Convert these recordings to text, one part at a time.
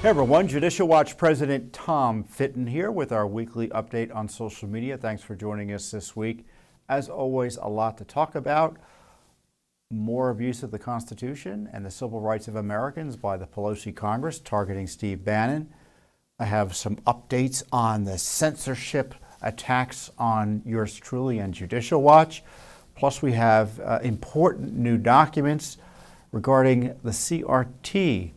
Hey everyone, Judicial Watch President Tom Fitton here with our weekly update on social media. Thanks for joining us this week. As always, a lot to talk about. More abuse of the Constitution and the civil rights of Americans by the Pelosi Congress targeting Steve Bannon. I have some updates on the censorship attacks on yours truly and Judicial Watch. Plus we have important new documents regarding the CRT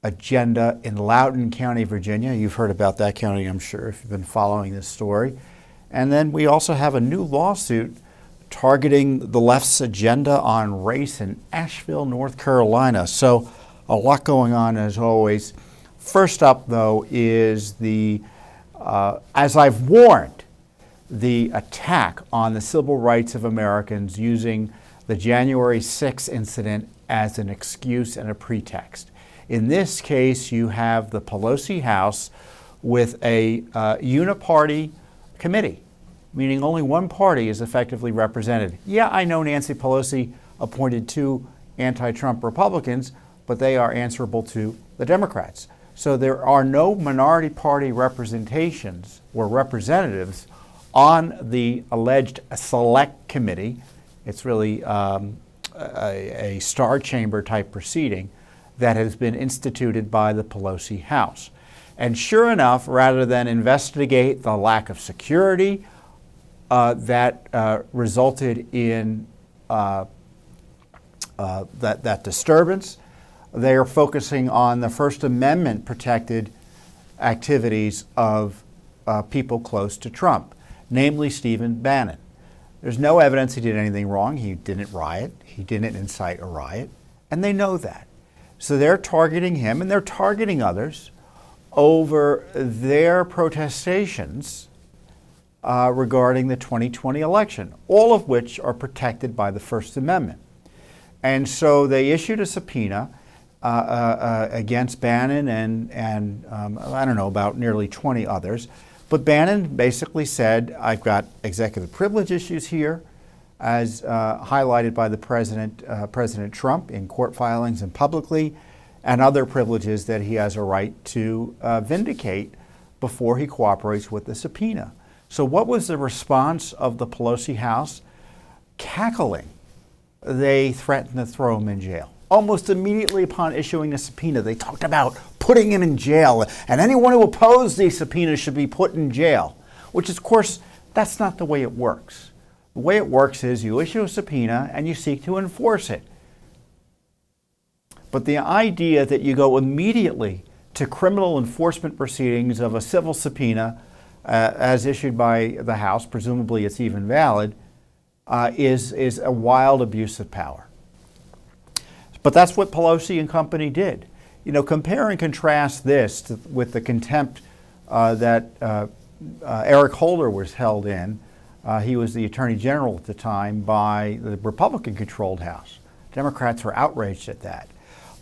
agenda in Loudoun County, Virginia. You've heard about that county, I'm sure, if you've been following this story. And then we also have a new lawsuit targeting the left's agenda on race in Asheville, North Carolina. So a lot going on as always. First up, though, is the, as I've warned, the attack on the civil rights of Americans using the January 6th incident as an excuse and a pretext. In this case, you have the Pelosi House with a uniparty committee, meaning only one party is effectively represented. Yeah, I know Nancy Pelosi appointed two anti-Trump Republicans, but they are answerable to the Democrats. So there are no minority party representations or representatives on the alleged select committee. It's really a star chamber type proceeding that has been instituted by the Pelosi House. And sure enough, rather than investigate the lack of security that resulted in that disturbance, they are focusing on the First Amendment protected activities of people close to Trump, namely Steve Bannon. There's no evidence he did anything wrong. He didn't riot. He didn't incite a riot. And they know that. So they're targeting him and they're targeting others over their protestations regarding the 2020 election, all of which are protected by the First Amendment. And so they issued a subpoena against Bannon and I don't know, about nearly 20 others. But Bannon basically said, I've got executive privilege issues here, as highlighted by the President Trump in court filings and publicly, and other privileges that he has a right to vindicate before he cooperates with the subpoena. So what was the response of the Pelosi House? Cackling. They threatened to throw him in jail. Almost immediately upon issuing the subpoena, they talked about putting him in jail, and anyone who opposed these subpoenas should be put in jail, which of course, that's not the way it works. The way it works is you issue a subpoena and you seek to enforce it. But the idea that you go immediately to criminal enforcement proceedings of a civil subpoena as issued by the House, presumably it's even valid, is a wild abuse of power. But that's what Pelosi and company did. You know, compare and contrast this with the contempt that Eric Holder was held in. He was the Attorney General at the time by the Republican-controlled House. Democrats were outraged at that.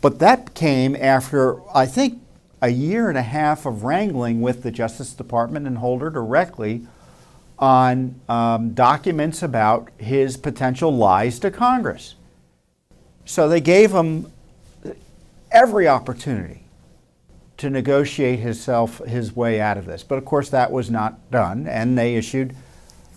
But that came after, I think, a year and a half of wrangling with the Justice Department and Holder directly on documents about his potential lies to Congress. So they gave him every opportunity to negotiate his way out of this. But of course that was not done, and they issued,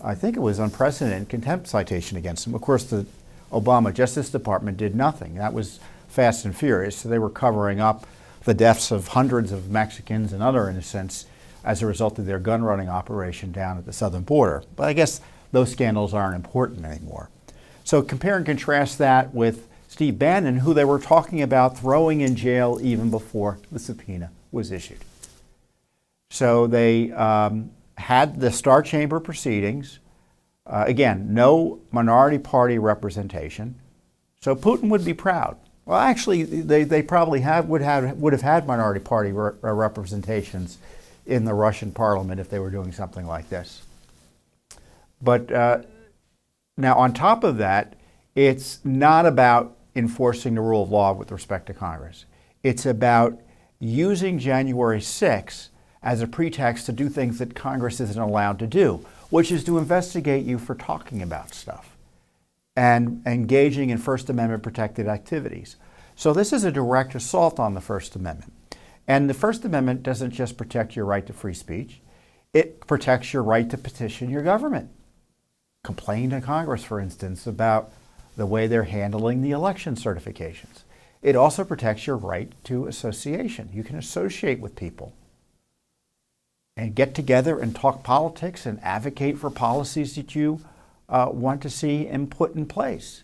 I think it was unprecedented, contempt citation against him. Of course the Obama Justice Department did nothing. That was fast and furious. So they were covering up the deaths of hundreds of Mexicans and other innocents as a result of their gun running operation down at the southern border. But I guess those scandals aren't important anymore. So compare and contrast that with Steve Bannon, who they were talking about throwing in jail even before the subpoena was issued. So they had the Star Chamber proceedings. Again, no minority party representation. So Putin would be proud. Well, actually, they probably would have had minority party representations in the Russian parliament if they were doing something like this. But now, on top of that, it's not about enforcing the rule of law with respect to Congress. It's about using January 6th as a pretext to do things that Congress isn't allowed to do, which is to investigate you for talking about stuff and engaging in First Amendment protected activities. So this is a direct assault on the First Amendment. And the First Amendment doesn't just protect your right to free speech, it protects your right to petition your government. Complain to Congress, for instance, about the way they're handling the election certifications. It also protects your right to association. You can associate with people and get together and talk politics and advocate for policies that you want to see and put in place.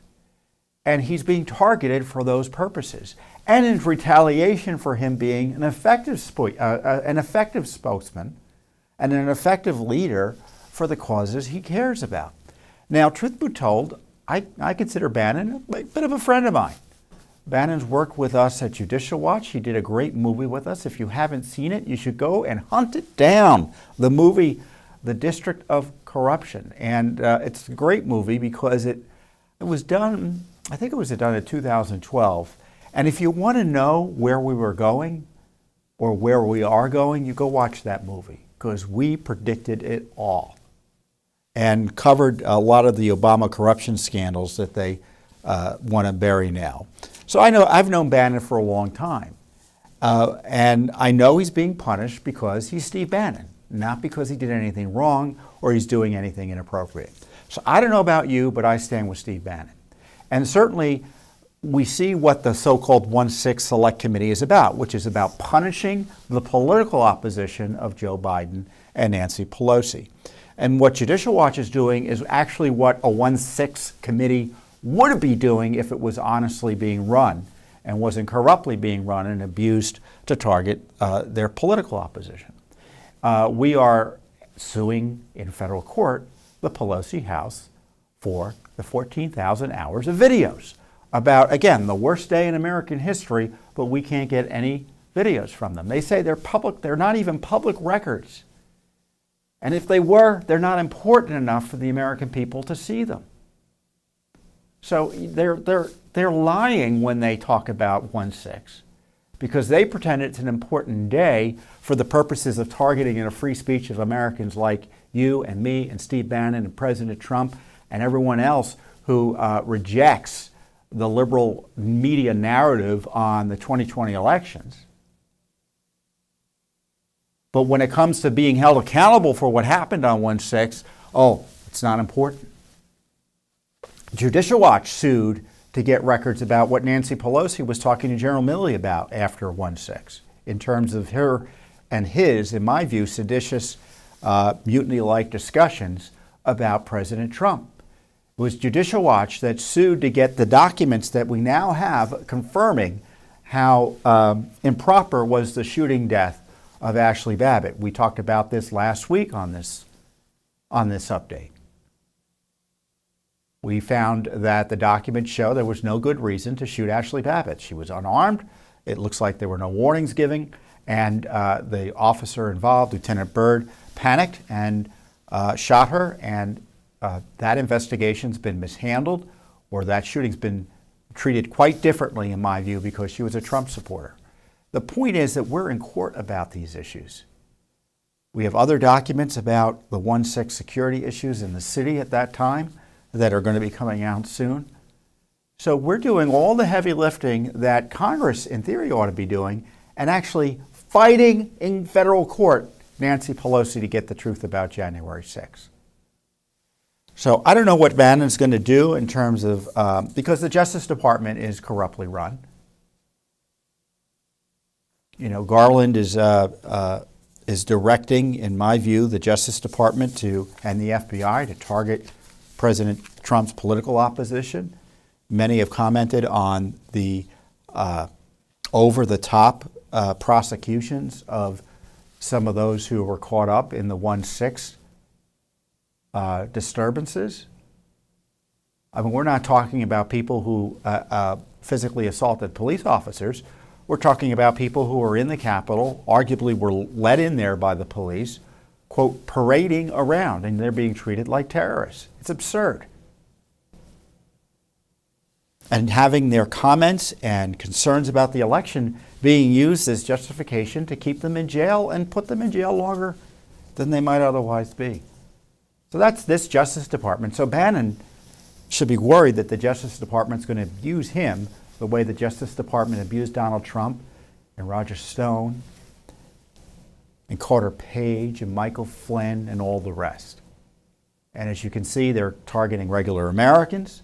And he's being targeted for those purposes. And in retaliation for him being an effective spokesman and an effective leader for the causes he cares about. Now, truth be told, I consider Bannon a bit of a friend of mine. Bannon's worked with us at Judicial Watch. He did a great movie with us. If you haven't seen it, you should go and hunt it down. The movie, The District of Corruption. And it's a great movie because it was done, I think it was done in 2012. And if you want to know where we were going or where we are going, you go watch that movie because we predicted it all and covered a lot of the Obama corruption scandals that they want to bury now. So I've known Bannon for a long time. And I know he's being punished because he's Steve Bannon, not because he did anything wrong or he's doing anything inappropriate. So I don't know about you, but I stand with Steve Bannon. And certainly we see what the so-called 1-6 Select Committee is about, which is about punishing the political opposition of Joe Biden and Nancy Pelosi. And what Judicial Watch is doing is actually what a 1-6 committee would be doing if it was honestly being run and wasn't corruptly being run and abused to target their political opposition. We are suing in federal court the Pelosi House for the 14,000 hours of videos about, again, the worst day in American history, but we can't get any videos from them. They say they're public, they're not even public records. And if they were, they're not important enough for the American people to see them. So they're lying when they talk about 1-6 because they pretend it's an important day for the purposes of targeting the free speech of Americans like you and me and Steve Bannon and President Trump and everyone else who rejects the liberal media narrative on the 2020 elections. But when it comes to being held accountable for what happened on 1-6, oh, it's not important. Judicial Watch sued to get records about what Nancy Pelosi was talking to General Milley about after 1-6, in terms of her and his, in my view, seditious, mutiny-like discussions about President Trump. It was Judicial Watch that sued to get the documents that we now have confirming how improper was the shooting death of Ashley Babbitt. We talked about this last week on this update. We found that the documents show there was no good reason to shoot Ashley Babbitt. She was unarmed. It looks like there were no warnings given. And the officer involved, Lieutenant Byrd, panicked and shot her. And that investigation's been mishandled, or that shooting's been treated quite differently, in my view, because she was a Trump supporter. The point is that we're in court about these issues. We have other documents about the 1-6 security issues in the city at that time that are going to be coming out soon. So we're doing all the heavy lifting that Congress, in theory, ought to be doing, and actually fighting in federal court Nancy Pelosi to get the truth about January 6th. So I don't know what Bannon's going to do in terms of, because the Justice Department is corruptly run. You know, Garland is directing, in my view, the Justice Department and the FBI to target President Trump's political opposition. Many have commented on the over-the-top prosecutions of some of those who were caught up in the 1-6 disturbances. I mean, we're not talking about people who physically assaulted police officers. We're talking about people who were in the Capitol, arguably were let in there by the police, quote, parading around, and they're being treated like terrorists. It's absurd. And having their comments and concerns about the election being used as justification to keep them in jail and put them in jail longer than they might otherwise be. So that's this Justice Department. So Bannon should be worried that the Justice Department's going to abuse him the way the Justice Department abused Donald Trump and Roger Stone and Carter Page and Michael Flynn and all the rest. And as you can see, they're targeting regular Americans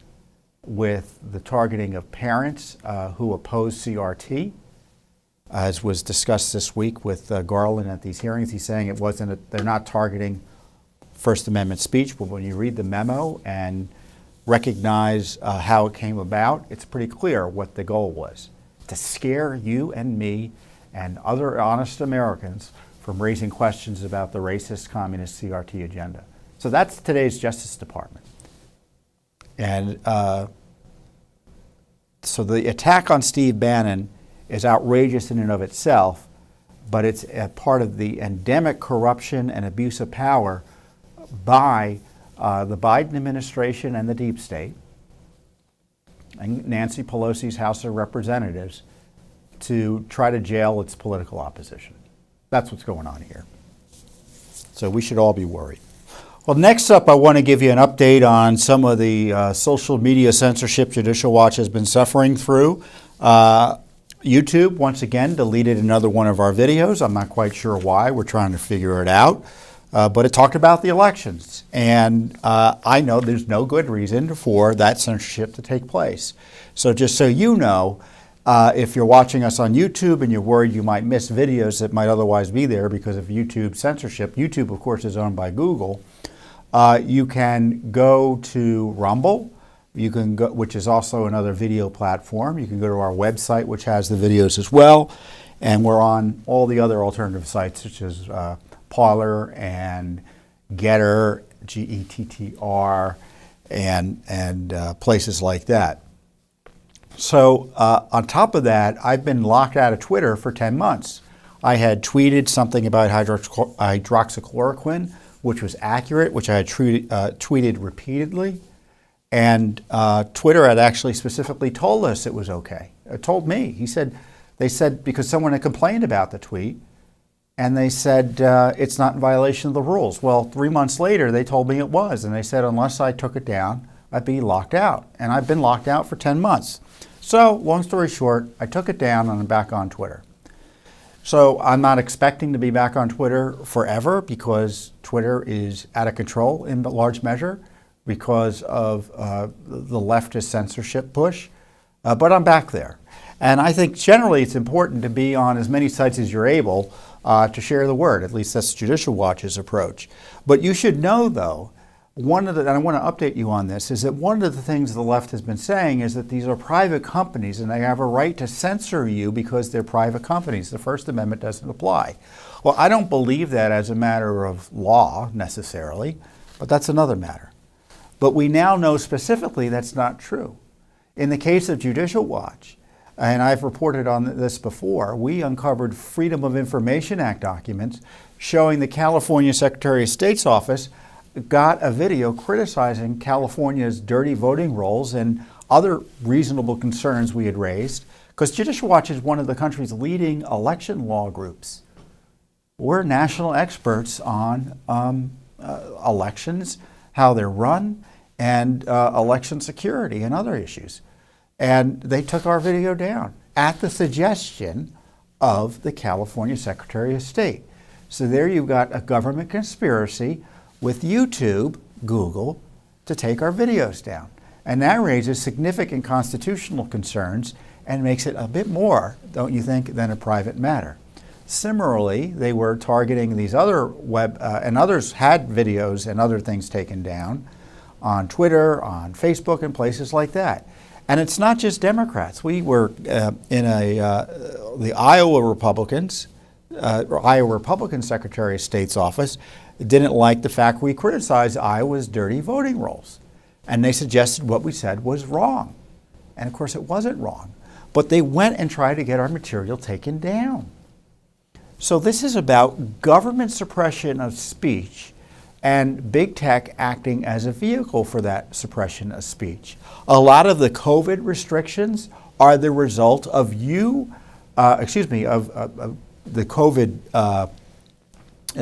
with the targeting of parents who oppose CRT. As was discussed this week with Garland at these hearings, he's saying they're not targeting First Amendment speech, but when you read the memo and recognize how it came about, it's pretty clear what the goal was: to scare you and me and other honest Americans from raising questions about the racist communist CRT agenda. So that's today's Justice Department. And so the attack on Steve Bannon is outrageous in and of itself, but it's a part of the endemic corruption and abuse of power by the Biden administration and the deep state and Nancy Pelosi's House of Representatives to try to jail its political opposition. That's what's going on here. So we should all be worried. Well, next up, I want to give you an update on some of the social media censorship Judicial Watch has been suffering through. YouTube, once again, deleted another one of our videos. I'm not quite sure why. We're trying to figure it out. But it talked about the elections. And I know there's no good reason for that censorship to take place. So just so you know, if you're watching us on YouTube and you're worried you might miss videos that might otherwise be there because of YouTube censorship, YouTube, of course, is owned by Google. You can go to Rumble, you can go, which is also another video platform. You can go to our website, which has the videos as well. And we're on all the other alternative sites, such as Parler and Getter, Gettr, and places like that. So on top of that, I've been locked out of Twitter for 10 months. I had tweeted something about hydroxychloroquine, which was accurate, which I had tweeted repeatedly. And Twitter had actually specifically told us it was okay. It told me. They said because someone had complained about the tweet, and they said it's not in violation of the rules. Well, 3 months later, they told me it was, and they said unless I took it down, I'd be locked out. And I've been locked out for 10 months. So, long story short, I took it down and I'm back on Twitter. So I'm not expecting to be back on Twitter forever because Twitter is out of control in large measure because of the leftist censorship push. But I'm back there. And I think generally it's important to be on as many sites as you're able to share the word. At least that's Judicial Watch's approach. But you should know, though, and I want to update you on this, is that one of the things the left has been saying is that these are private companies and they have a right to censor you because they're private companies. The First Amendment doesn't apply. Well, I don't believe that as a matter of law necessarily, but that's another matter. But we now know specifically that's not true. In the case of Judicial Watch, and I've reported on this before, we uncovered Freedom of Information Act documents showing the California Secretary of State's office got a video criticizing California's dirty voting rolls and other reasonable concerns we had raised, because Judicial Watch is one of the country's leading election law groups. We're national experts on elections, how they're run, and election security and other issues. And they took our video down at the suggestion of the California Secretary of State. So there you've got a government conspiracy with YouTube, Google, to take our videos down. And that raises significant constitutional concerns and makes it a bit more, don't you think, than a private matter. Similarly, they were targeting these other and others had videos and other things taken down on Twitter, on Facebook, and places like that. And it's not just Democrats. We were in the Iowa Republican Secretary of State's office didn't like the fact we criticized Iowa's dirty voting rolls. And they suggested what we said was wrong. And of course it wasn't wrong. But they went and tried to get our material taken down. So this is about government suppression of speech and big tech acting as a vehicle for that suppression of speech. A lot of the COVID restrictions are the result of the COVID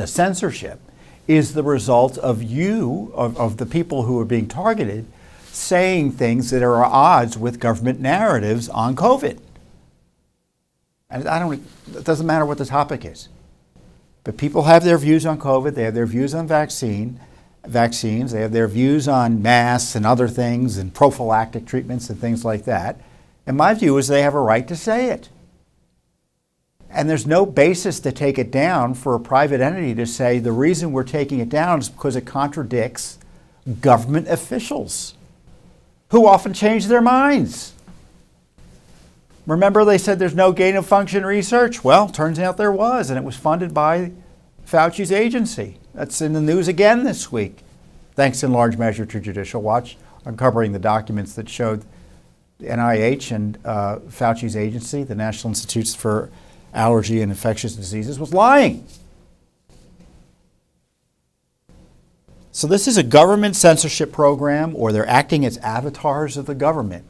censorship is the result of of the people who are being targeted, saying things that are at odds with government narratives on COVID. And it doesn't matter what the topic is. But people have their views on COVID, they have their views on vaccines, they have their views on masks and other things and prophylactic treatments and things like that. And my view is they have a right to say it. And there's no basis to take it down for a private entity to say the reason we're taking it down is because it contradicts government officials who often change their minds. Remember they said there's no gain of function research? Well, turns out there was, and it was funded by Fauci's agency. That's in the news again this week, thanks in large measure to Judicial Watch, uncovering the documents that showed the NIH and Fauci's agency, the National Institutes for Allergy and Infectious Diseases, was lying. So this is a government censorship program, or they're acting as avatars of the government.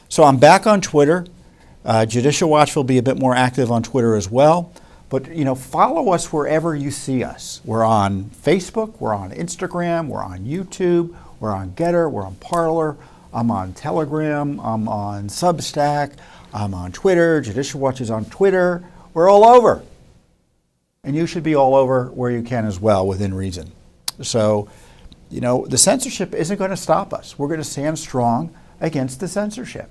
So I'm back on Twitter. Judicial Watch will be a bit more active on Twitter as well. But follow us wherever you see us. We're on Facebook, we're on Instagram, we're on YouTube, we're on Getter, we're on Parler, I'm on Telegram, I'm on Substack, I'm on Twitter, Judicial Watch is on Twitter. We're all over. And you should be all over where you can as well, within reason. So, the censorship isn't going to stop us. We're going to stand strong against the censorship.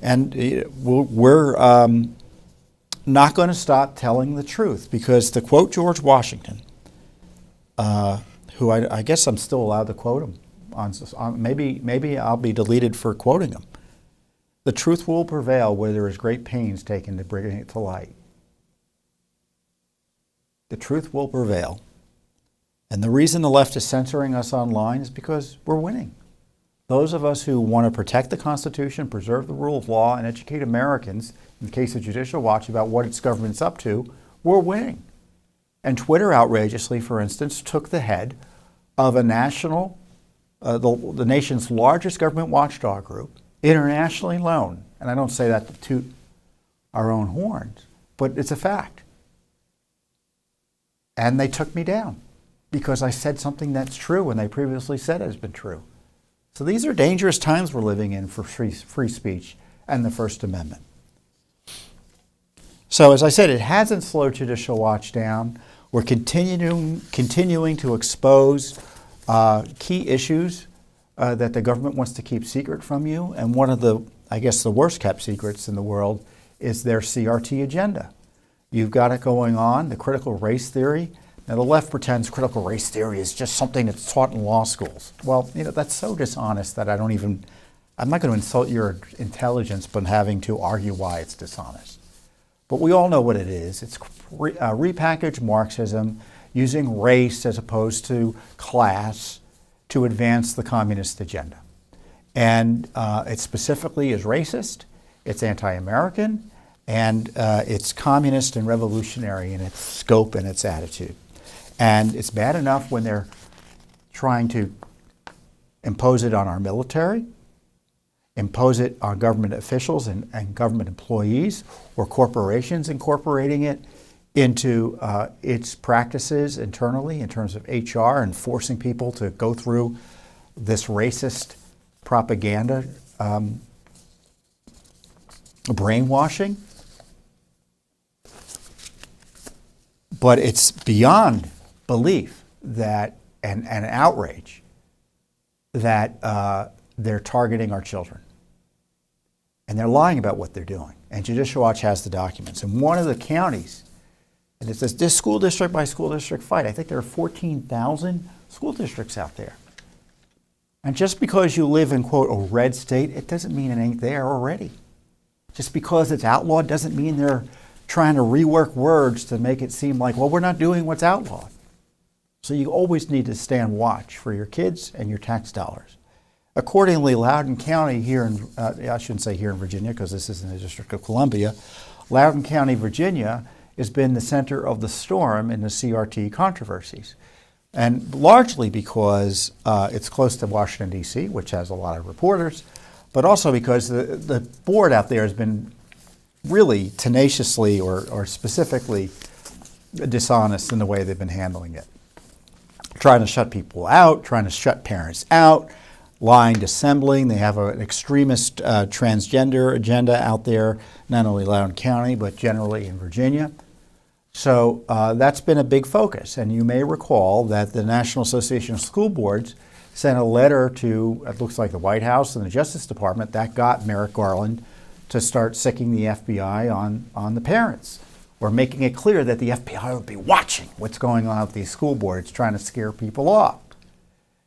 And we're not going to stop telling the truth, because to quote George Washington, who I guess I'm still allowed to quote him, maybe I'll be deleted for quoting him. The truth will prevail where there is great pains taken to bring it to light. The truth will prevail. And the reason the left is censoring us online is because we're winning. Those of us who want to protect the Constitution, preserve the rule of law, and educate Americans, in the case of Judicial Watch, about what its government's up to, we're winning. And Twitter, outrageously, for instance, took the head of a national, the nation's largest government watchdog group, internationally known. And I don't say that to toot our own horns, but it's a fact. And they took me down because I said something that's true when they previously said it has been true. So these are dangerous times we're living in for free speech and the First Amendment. So as I said, it hasn't slowed Judicial Watch down. We're continuing to expose key issues that the government wants to keep secret from you. And one of the, I guess, the worst kept secrets in the world is their CRT agenda. You've got it going on, the critical race theory. Now, the left pretends critical race theory is just something that's taught in law schools. Well, that's so dishonest that I'm not going to insult your intelligence by having to argue why it's dishonest. But we all know what it is. It's repackaged Marxism using race as opposed to class to advance the communist agenda. And it specifically is racist, it's anti-American, and it's communist and revolutionary in its scope and its attitude. And it's bad enough when they're trying to impose it on our military, impose it on government officials and government employees, or corporations incorporating it into its practices internally in terms of HR and forcing people to go through this racist propaganda brainwashing. But it's beyond belief that, and outrage, that they're targeting our children. And they're lying about what they're doing. And Judicial Watch has the documents. And one of the counties, and it's this school district by school district fight. I think there are 14,000 school districts out there. And just because you live in, quote, a red state, it doesn't mean it ain't there already. Just because it's outlawed doesn't mean they're trying to rework words to make it seem like, well, we're not doing what's outlawed. So you always need to stand watch for your kids and your tax dollars. Accordingly, Loudoun County here in, I shouldn't say here in Virginia because this is in the District of Columbia, Loudoun County, Virginia has been the center of the storm in the CRT controversies. And largely because it's close to Washington, D.C., which has a lot of reporters, but also because the board out there has been really tenaciously or specifically dishonest in the way they've been handling it. Trying to shut people out, trying to shut parents out, blind assembling. They have an extremist transgender agenda out there, not only Loudoun County, but generally in Virginia. So that's been a big focus. And you may recall that the National Association of School Boards sent a letter to, it looks like the White House and the Justice Department, that got Merrick Garland to start sicking the FBI on the parents, or making it clear that the FBI would be watching what's going on at these school boards, trying to scare people off.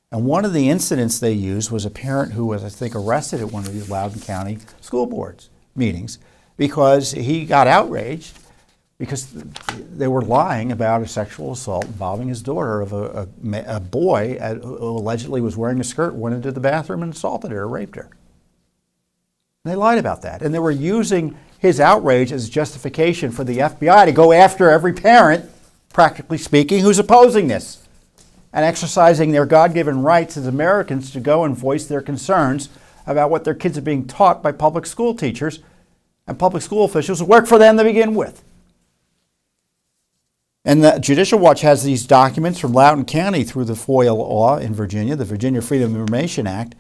And one of the incidents they used was a parent who was, I think, arrested at one of these Loudoun County school boards meetings because he got outraged because they were lying about a sexual assault involving his daughter of a boy who allegedly was wearing a skirt, went into the bathroom and assaulted her, raped her. They lied about that. And they were using his outrage as justification for the FBI to go after every parent, practically speaking, who's opposing this and exercising their God-given rights as Americans to go and voice their concerns about what their kids are being taught by public school teachers and public school officials who work for them to begin with. And the Judicial Watch has these documents from Loudoun County through the FOIA law in Virginia, the Virginia Freedom of Information Act.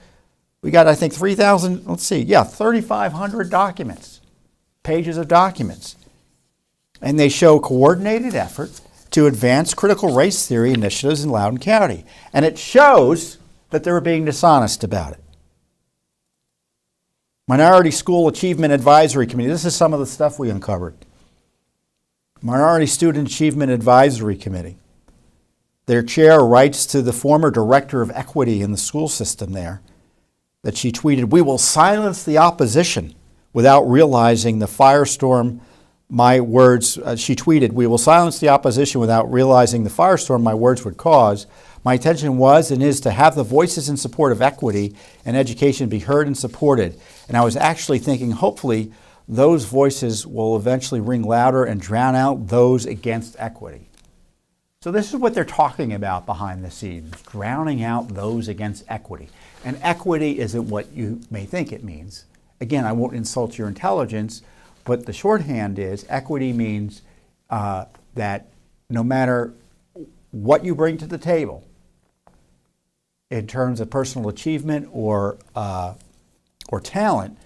We got, I think, 3,500 documents, pages of documents. And they show coordinated efforts to advance critical race theory initiatives in Loudoun County. And it shows that they were being dishonest about it. Minority School Achievement Advisory Committee. This is some of the stuff we uncovered. Minority Student Achievement Advisory Committee. Their chair writes to the former director of equity in the school system there that she tweeted, "We will silence the opposition without realizing the firestorm my words," she tweeted, "We will silence the opposition without realizing the firestorm my words would cause. My intention was and is to have the voices in support of equity and education be heard and supported. And I was actually thinking, hopefully, those voices will eventually ring louder and drown out those against equity." So this is what they're talking about behind the scenes, drowning out those against equity. And equity isn't what you may think it means. Again, I won't insult your intelligence, but the shorthand is equity means that no matter what you bring to the table in terms of personal achievement or talent,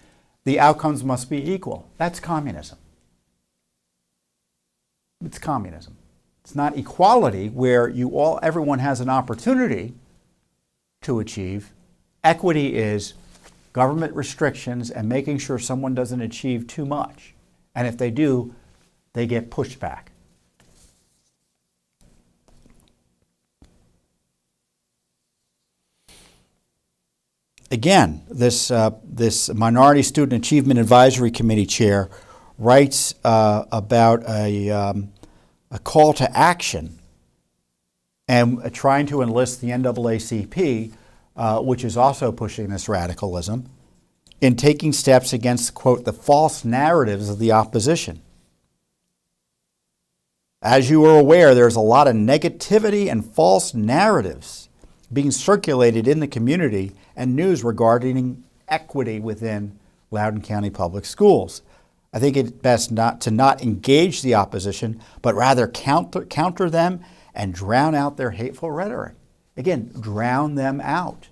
the outcomes must be equal. That's communism. It's communism. It's not equality where everyone has an opportunity to achieve. Equity is government restrictions and making sure someone doesn't achieve too much. And if they do, they get pushed back. Again, this Minority Student Achievement Advisory Committee chair writes about a call to action and trying to enlist the NAACP, which is also pushing this radicalism, in taking steps against, quote, the false narratives of the opposition. As you are aware, there's a lot of negativity and false narratives being circulated in the community and news regarding equity within Loudoun County Public Schools. I think it's best not to engage the opposition, but rather counter them and drown out their hateful rhetoric. Again, drown them out.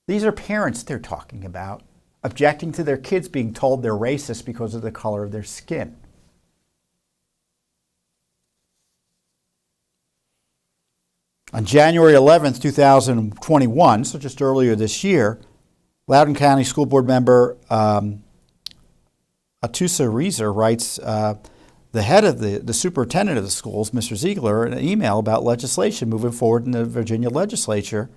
These are parents they're talking about, objecting to their kids being told they're racist because of the color of their skin. On January 11th, 2021, so just earlier this year, Loudoun County School Board member Atusa Reeser writes the head of the superintendent of the schools, Mr. Ziegler, an email about legislation moving forward in the Virginia legislature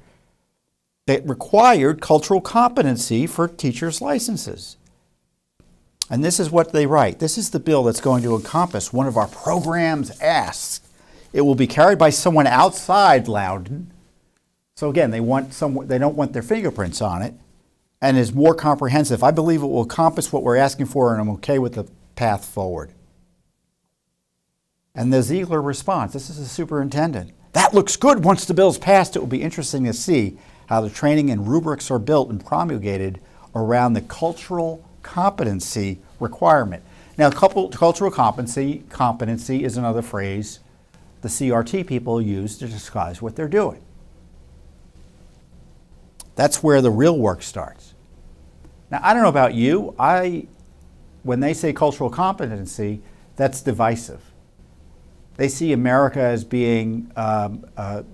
that required cultural competency for teachers' licenses. And this is what they write. This is the bill that's going to encompass one of our programs asks. It will be carried by someone outside Loudoun. So again, they don't want their fingerprints on it, and is more comprehensive. I believe it will encompass what we're asking for, and I'm okay with the path forward. And the Ziegler response, this is the superintendent. That looks good once the bill's passed. It will be interesting to see how the training and rubrics are built and promulgated around the cultural competency requirement. Now, cultural competency is another phrase the CRT people use to disguise what they're doing. That's where the real work starts. Now, I don't know about you. When they say cultural competency, that's divisive. They see America as being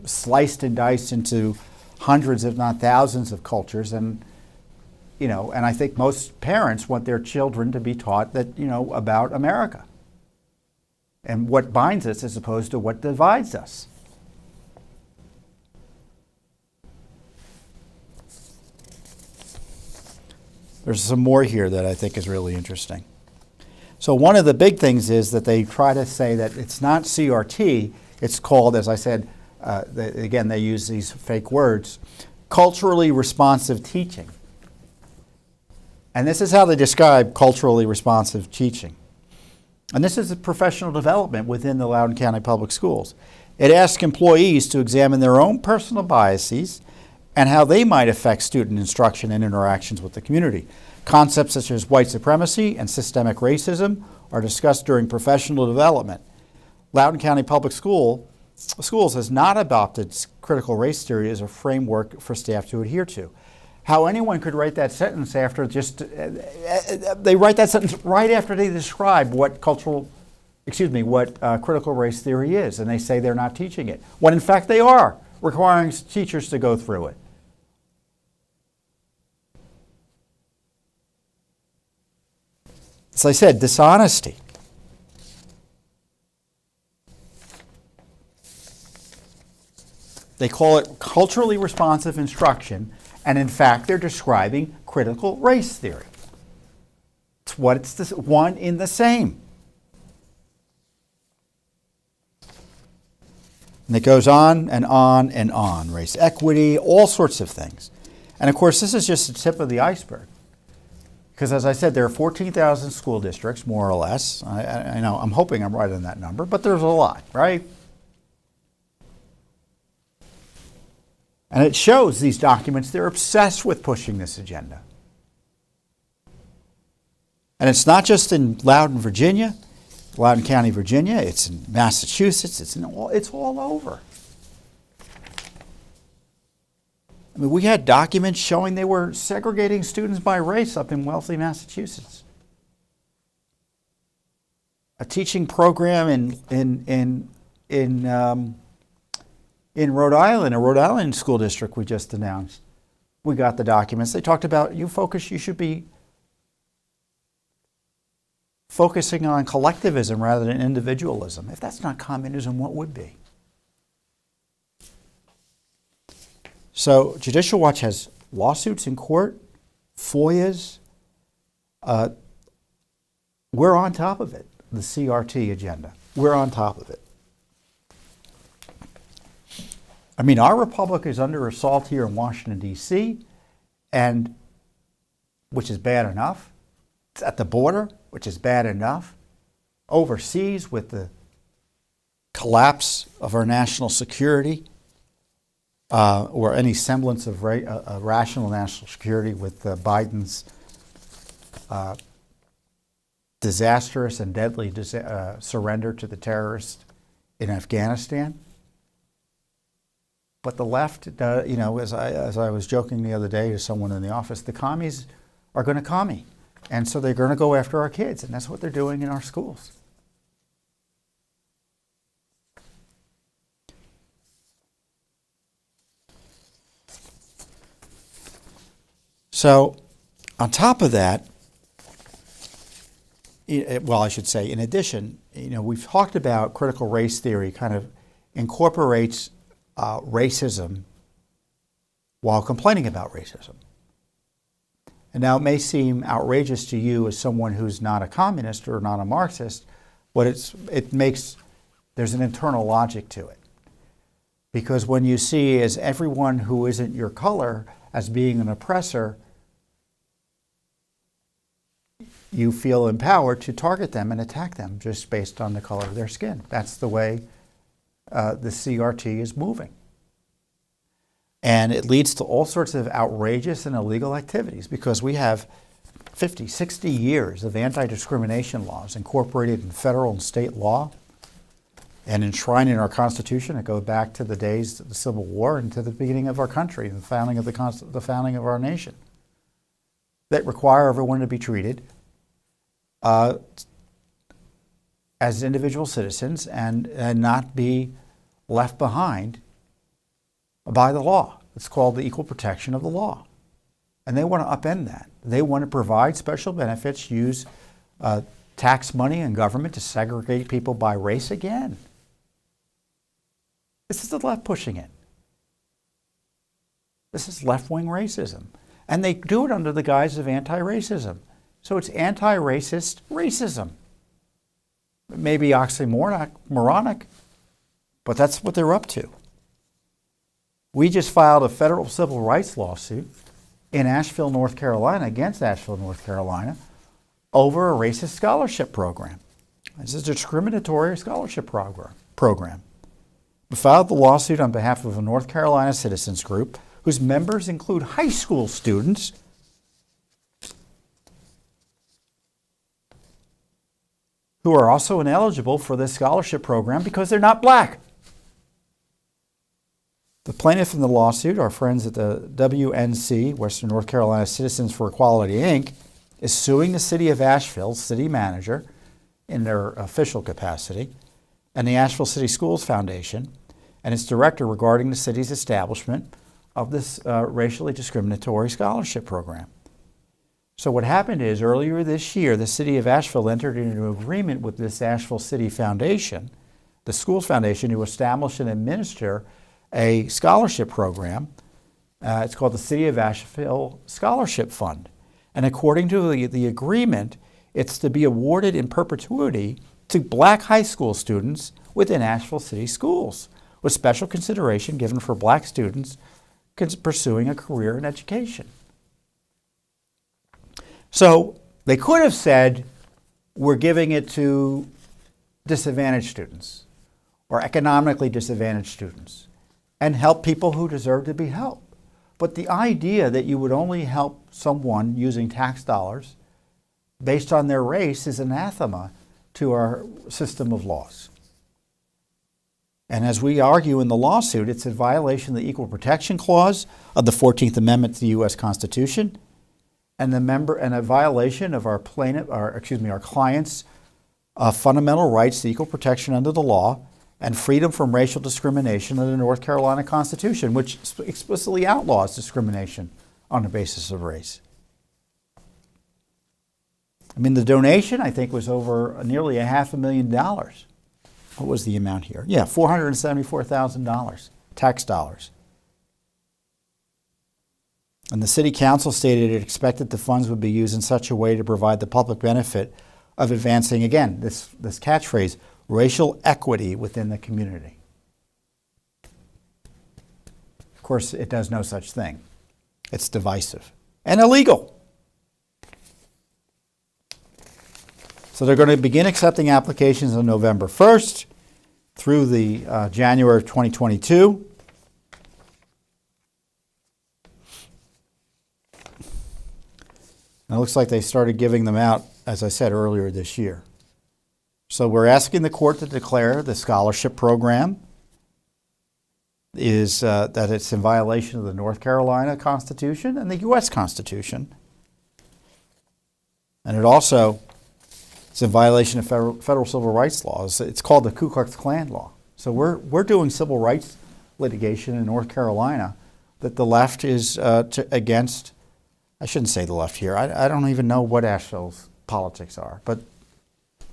sliced and diced into hundreds, if not thousands, of cultures, and I think most parents want their children to be taught that about America and what binds us as opposed to what divides us. There's some more here that I think is really interesting. So one of the big things is that they try to say that it's not CRT, it's called, as I said, again, they use these fake words, culturally responsive teaching. And this is how they describe culturally responsive teaching. And this is a professional development within the Loudoun County Public Schools. It asks employees to examine their own personal biases and how they might affect student instruction and interactions with the community. Concepts such as white supremacy and systemic racism are discussed during professional development. Loudoun County Public Schools has not adopted critical race theory as a framework for staff to adhere to. How anyone could write that sentence after they write that sentence right after they describe what critical race theory is, and they say they're not teaching it, when in fact they are, requiring teachers to go through it. As I said, dishonesty. They call it culturally responsive instruction, and in fact, they're describing critical race theory. It's one in the same. And it goes on and on and on. Race equity, all sorts of things. And of course, this is just the tip of the iceberg. Because as I said, there are 14,000 school districts, more or less. I know, I'm hoping I'm right on that number, but there's a lot, right? And it shows these documents, they're obsessed with pushing this agenda. And it's not just in Loudoun, County, Virginia, it's in Massachusetts, it's all over. I mean, we had documents showing they were segregating students by race up in Wellesley, Massachusetts. A teaching program in Rhode Island, a Rhode Island school district we just announced. We got the documents. They talked about you should be focusing on collectivism rather than individualism. If that's not communism, what would be? So Judicial Watch has lawsuits in court, FOIAs. We're on top of it, the CRT agenda. We're on top of it. I mean, our republic is under assault here in Washington, D.C., and which is bad enough. It's at the border, which is bad enough. Overseas, with the collapse of our national security, or any semblance of rational national security with Biden's disastrous and deadly surrender to the terrorists in Afghanistan. But the left, as I was joking the other day to someone in the office, the commies are going to commie. And so they're going to go after our kids, and that's what they're doing in our schools. So, on top of that, well, I should say, in addition, we've talked about critical race theory kind of incorporates racism while complaining about racism. And now it may seem outrageous to you as someone who's not a communist or not a Marxist, but there's an internal logic to it. Because when you see as everyone who isn't your color as being an oppressor, you feel empowered to target them and attack them just based on the color of their skin. That's the way the CRT is moving. And it leads to all sorts of outrageous and illegal activities because we have 50, 60 years of anti-discrimination laws incorporated in federal and state law. and enshrined in our Constitution. It goes back to the days of the Civil War and to the beginning of our country, the founding of our nation, that require everyone to be treated as individual citizens and not be left behind by the law. It's called the equal protection of the law. And they want to upend that. They want to provide special benefits, use tax money and government to segregate people by race again. This is the left pushing it. This is left-wing racism. And they do it under the guise of anti-racism. So it's anti-racist racism. It may be oxymoronic, but that's what they're up to. We just filed a federal civil rights lawsuit in Asheville, North Carolina, against Asheville, North Carolina, over a racist scholarship program. This is a discriminatory scholarship program. We filed the lawsuit on behalf of a North Carolina citizens group whose members include high school students who are also ineligible for this scholarship program because they're not black. The plaintiff in the lawsuit, our friends at the WNC, Western North Carolina Citizens for Equality, Inc., is suing the city of Asheville's city manager in their official capacity and the Asheville City Schools Foundation and its director regarding the city's establishment of this racially discriminatory scholarship program. So what happened is, earlier this year, the city of Asheville entered into an agreement with this Asheville City Foundation, the Schools Foundation, to establish and administer a scholarship program. It's called the City of Asheville Scholarship Fund. And according to the agreement, it's to be awarded in perpetuity to black high school students within Asheville City Schools, with special consideration given for black students pursuing a career in education. So they could have said, we're giving it to disadvantaged students or economically disadvantaged students and help people who deserve to be helped. But the idea that you would only help someone using tax dollars based on their race is anathema to our system of laws. And as we argue in the lawsuit, it's a violation of the Equal Protection Clause of the 14th Amendment to the U.S. Constitution, and a violation of our client's fundamental rights to equal protection under the law and freedom from racial discrimination under the North Carolina Constitution, which explicitly outlaws discrimination on the basis of race. I mean, the donation, I think, was over nearly $500,000. What was the amount here? Yeah, $474,000, tax dollars. And the City Council stated it expected the funds would be used in such a way to provide the public benefit of advancing, again, this catchphrase, racial equity within the community. Of course, it does no such thing. It's divisive and illegal. So they're going to begin accepting applications on November 1st through the January of 2022. And it looks like they started giving them out, as I said, earlier this year. So we're asking the court to declare the scholarship program is that it's in violation of the North Carolina Constitution and the U.S. Constitution. And it also is in violation of federal civil rights laws. It's called the Ku Klux Klan law. So we're doing civil rights litigation in North Carolina that the left is against. I shouldn't say the left here. I don't even know what Asheville's politics are, but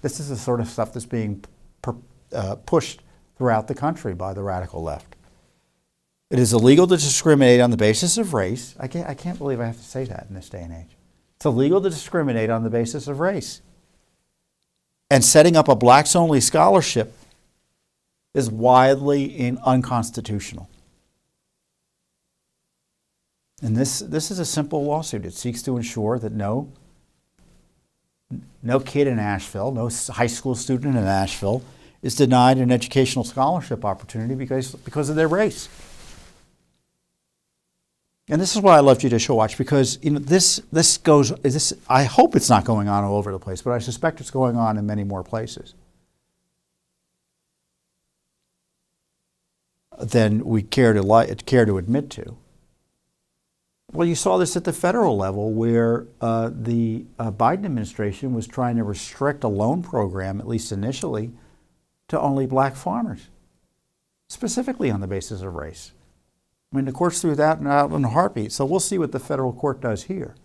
this is the sort of stuff that's being pushed throughout the country by the radical left. It is illegal to discriminate on the basis of race. I can't believe I have to say that in this day and age. It's illegal to discriminate on the basis of race. And setting up a blacks-only scholarship is widely unconstitutional. And this is a simple lawsuit. It seeks to ensure that no kid in Asheville, no high school student in Asheville is denied an educational scholarship opportunity because of their race. And this is why I love Judicial Watch, because this I hope it's not going on all over the place, but I suspect it's going on in many more places. than we care to admit to. Well, you saw this at the federal level where the Biden administration was trying to restrict a loan program, at least initially, to only black farmers, specifically on the basis of race. I mean, the courts threw that out in a heartbeat, so we'll see what the federal court does here.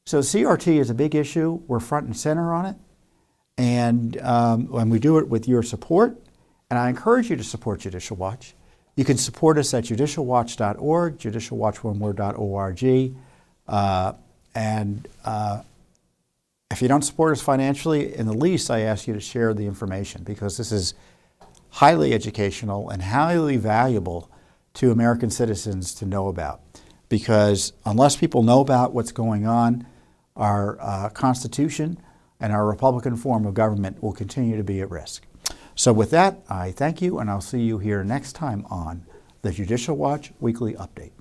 So CRT is a big issue. We're front and center on it, and we do it with your support, and I encourage you to support Judicial Watch. You can support us at judicialwatch.org, judicialwatch.org. If you don't support us financially, in the least, I ask you to share the information, because this is highly educational and highly valuable to American citizens to know about. Because unless people know about what's going on, our Constitution and our Republican form of government will continue to be at risk. So with that, I thank you, and I'll see you here next time on the Judicial Watch Weekly Update.